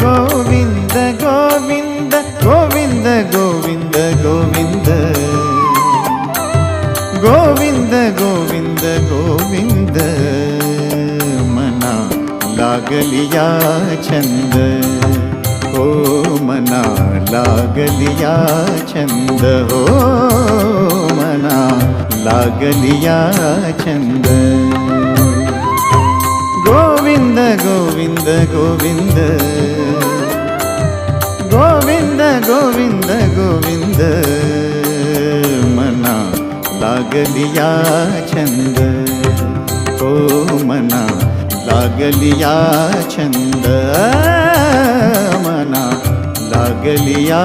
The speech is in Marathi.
गोविंद गोविंद गोविंद गोविंद गोविंद गोविंद गोविंद गोविंद मना लागलिया छंद हो मना लागलिया छंद हो मना लागलिया छंद गोविंद गोविंद गोविंद गोविंद गोविंद गोविंद मना लागलिया छंद हो मना लागलिया छंद मना लागलिया